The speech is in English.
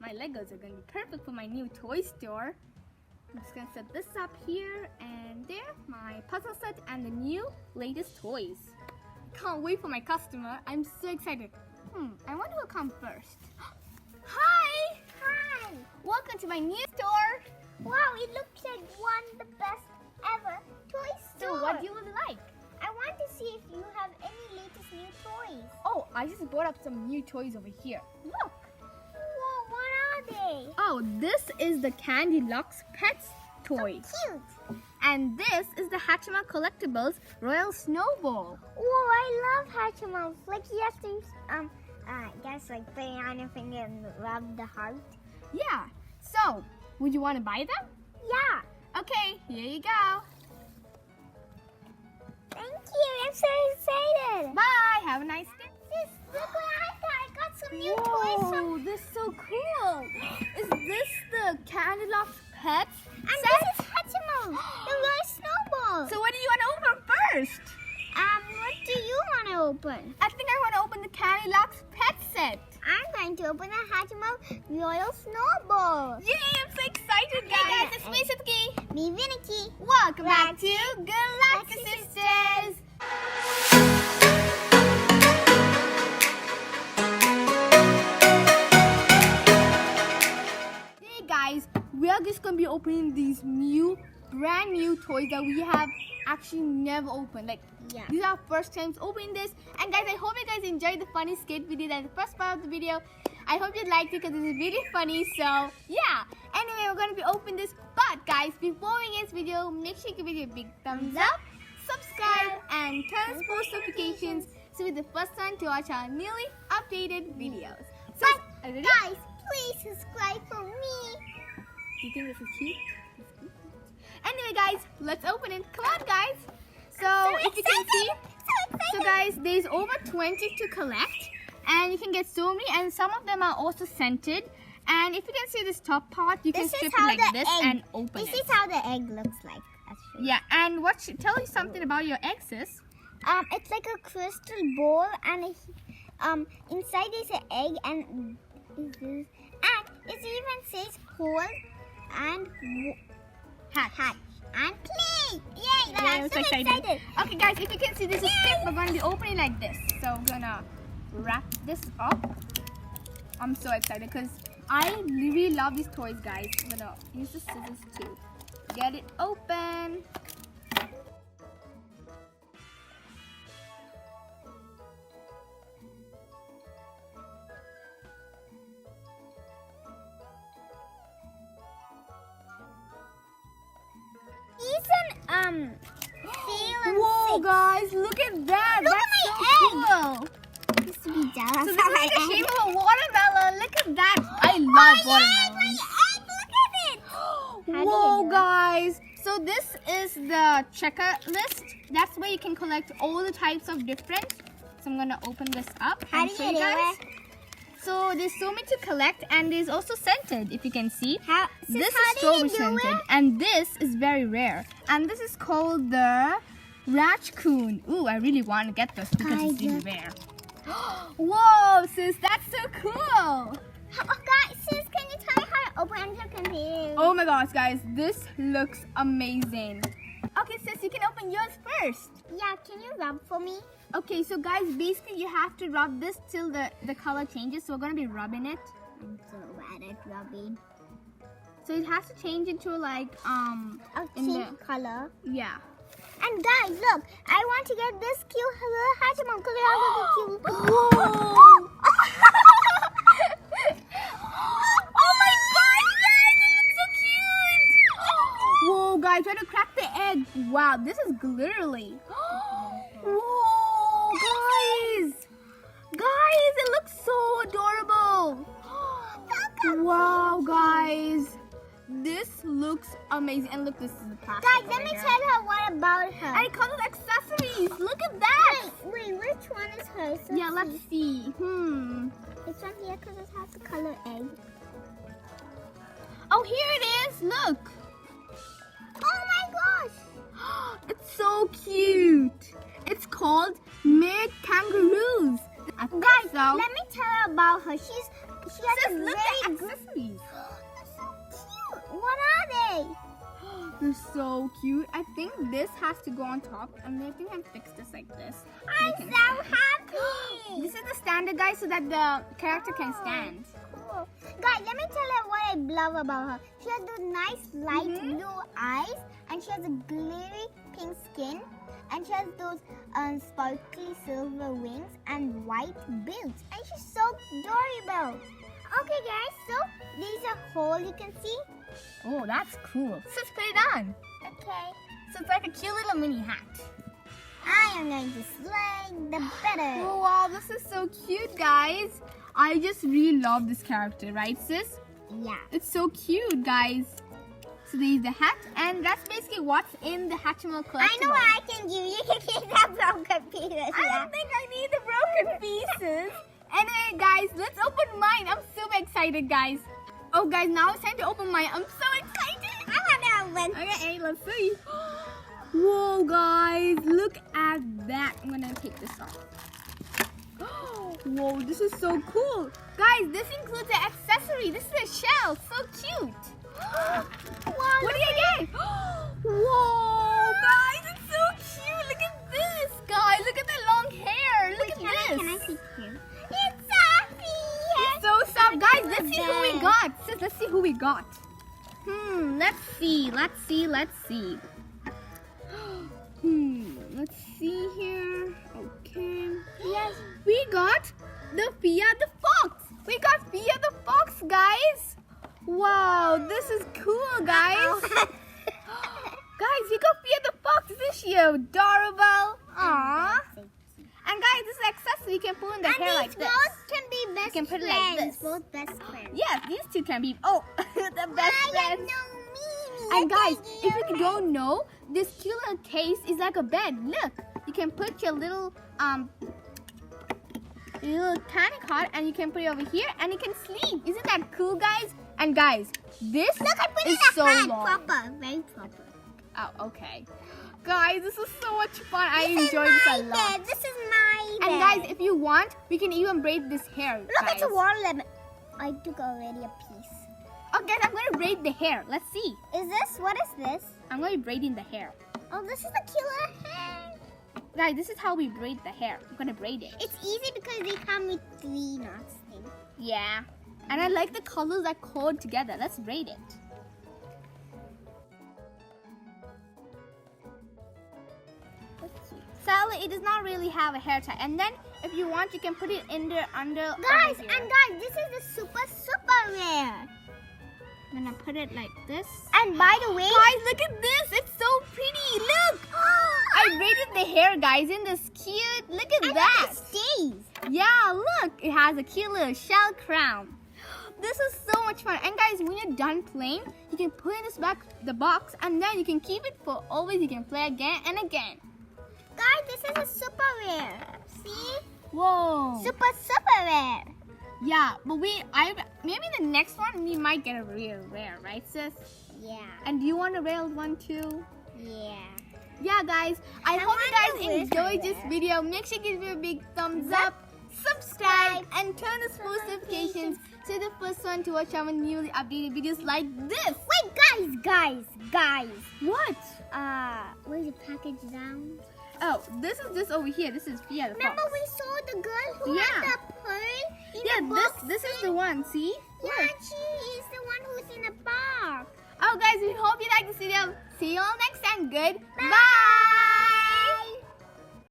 my Legos are going to be perfect for my new toy store. I'm just going to set this up here and there, my puzzle set and the new latest toys. Can't wait for my customer. I'm so excited. I wonder who'll come first. Hi! Hi! Welcome to my new store. Wow, it looks like one of the best ever toy store. So what do you would like? I want to see if you have any latest new toys. Oh, I just brought up some new toys over here. Look! Whoa, what are they? Oh, this is the Candy Lux Pets toy. So cute. And this is the Hatchimal Collectibles Royal Snowball. Whoa, I love Hatchimals. Like you have to, I guess like put it on your finger and rub the heart. Yeah. So, would you want to buy them? Yeah. Okay, here you go. Thank you. I'm so excited. Bye. Have a nice day. Sis, look what I got. I got some new Whoa, toys from... this is so cool. Is this the Candy Lux Pets? And this is Hatchimal, the Royal Snowball. So what do you want to open first? What do you want to open? I think I want to open the Candy Lux Pet set. I'm going to open the Hatchimal Royal Snowball. Yay, I'm so excited, guys. Hey, guys, It's me, Sithuki. Me, Vinuki. Welcome back to Galactic Sisters. Hey guys, we are just going to be opening these brand new toys that we have actually never opened. Yeah. These are our first times opening this. And guys, I hope you guys enjoyed the funny skit video. That's the first part of the video. I hope you liked it because it's really funny. So yeah. Anyway, we're going to be opening this. But guys, before we get this video, make sure you give it a big thumbs up, subscribe, and turn on post notifications so you're the first one to watch our newly updated videos. So, are you ready? Guys, please subscribe for me. Do you think this is cute? Anyway, guys, let's open it. Come on, guys. So if you can see, so guys, there's over 20 to collect, and you can get so many, and some of them are also scented. And if you can see this top part, you can strip it like this and open it. This is how the egg looks like. Actually. Yeah, and tell you something about your egg, sis. It's like a crystal bowl, and inside is an egg, and it even says hold and hatch and play. Yay! I'm so excited. Okay, guys, if you can see, this is thick. We're going to be opening like this. So we're gonna wrap this up. I'm so excited because I really love these toys, guys. I'm gonna use the scissors to get it open. Whoa, guys, look at that. Look That's at so my cool. Used to be jealous. So this is like the shape of a watermelon. Look at that. I love watermelons. Look at it. Whoa, guys. So this is the checklist. That's where you can collect all the types of different. So I'm going to open this up How and do show you you do guys. it? So there's so many to collect, and there's also scented, if you can see. This how is do you strawberry do scented, it? and this is very rare. And this is called the Raccoon. Ooh, I really want to get this because it's really rare. Whoa, sis, that's so cool. Oh, guys, sis, can you tell me how to open your computer? Oh my gosh, guys, this looks amazing. Okay, sis, you can open yours first. Yeah, can you rub for me? Okay, so guys, basically you have to rub this till the color changes. So we're going to be rubbing it. I'm so bad at rubbing. So it has to change into like, Same color. yeah. And guys, look, I want to get this cute little Hatchimal because it has a cute. Whoa! Oh my gosh, guys, it looks so cute! Whoa, guys, try to crack the egg. Wow, this is glittery. Whoa, guys! Guys, it looks so adorable. Wow, guys. This looks amazing. And look, this is the plastic. Guys, let me tell her what about her. And it comes with accessories. Look at that. Wait, which one is hers? Yeah, let's see. This one here because it has the color egg. Oh, here it is. Look. Oh my gosh. It's so cute. It's called Mid Kangaroos. Guys, so. let me tell her about her. She has Sis, a look very at good. accessories. They're so cute. What are they? They're so cute. I think this has to go on top, and I think I can fix this like this. I'm They can so stand. happy. This is the standard, guys, so that the character can stand. Cool. Guys, let me tell her what I love about her. She has those nice light blue eyes, and she has a glittery pink skin, and she has those sparkly silver wings and white boots, and she's so adorable. Okay, guys, so there's a hole you can see. Oh, that's cool. So let's put it on. Okay. So it's like a cute little mini hat. I am going to slide the better. Oh, wow, this is so cute, guys. I just really love this character, right, sis? Yeah. It's so cute, guys. So there's the hat, and that's basically what's in the Hatchimal collectible. I know what I can give you. You can keep that broken pieces. I don't think I need the broken pieces. Anyway, guys, let's open mine. I'm super excited, guys. Oh, guys, now it's time to open mine. I'm so excited. I want to open. Okay, let's see. Whoa, guys, look at that. I'm gonna take this off. Whoa, this is so cool. Guys, this includes the accessory. This is a shell. So cute. Wow, What do you get? Whoa, guys, it's so cute. Look at this, guys. Look at the long hair. Look at this. Can I see you? It's Sophie. It's so soft. Guys, let's see who we got. Sis, let's see who we got. Let's see. Let's see here. Okay. Yes. We got the Fia the Fox. We got Fia the Fox, guys. Wow, this is cool, guys. Guys, we got Fia the Fox. Isn't she adorable? Aww. And guys, this is accessory. You can put in the hair like this. Both can be best can put it friends. like this. Both best friends. Yes, these two can be. Oh, the best I friends. know me. And guys, if you don't know, this cute little case is like a bed. Look, you can put your little tiny cot, and you can put it over here, and you can sleep. Isn't that cool, guys? And guys, this Look, I put is it in so a hand. long. Proper, very proper. Oh, okay. Guys, this is so much fun. I This enjoyed is this my a lot. bed. This is my bed. And guys, if you want, we can even braid this hair. Look, guys. it's a water lemon. I took already a piece. Okay, I'm gonna braid the hair. Let's see. Is this? What is this? I'm gonna be braiding the hair. Oh, this is the killer hair. Guys, this is how we braid the hair. I'm gonna braid it. It's easy because they come with 3 knots. Thing. Yeah. And I like the colors that code together. Let's braid it. Sadly, it does not really have a hair tie. And then, if you want, you can put it under. Guys, over here. and guys, this is the super rare. I'm gonna put it like this. And by the way, Guys, look at this. It's so pretty. Look. I braided the hair, guys, in this cute. Look at that. it stays. Yeah, look. It has a cute little shell crown. This is so much fun. And guys, when you're done playing, you can put in the box, and then you can keep it for always. You can play again and again. Guys, this is a super rare. See? Whoa. Super rare. Yeah, but maybe the next one we might get a real rare, right, sis? Yeah. And do you want a rare one too? Yeah. Yeah, guys. I hope want you to guys wish enjoyed this rare. video. Make sure you give me a big thumbs up, subscribe, and turn the post notifications so you're the first one to watch our newly updated videos like this. Wait, guys. What? Where's the package down? Oh, this is just over here. This is Fia the Remember Fox. we saw the girl who Yeah. had the pearl in Yeah, the box? this is the one. See? Yeah, Look. and she is the one who's in the box. Oh, guys, we hope you like this video. See you all next time. Goodbye.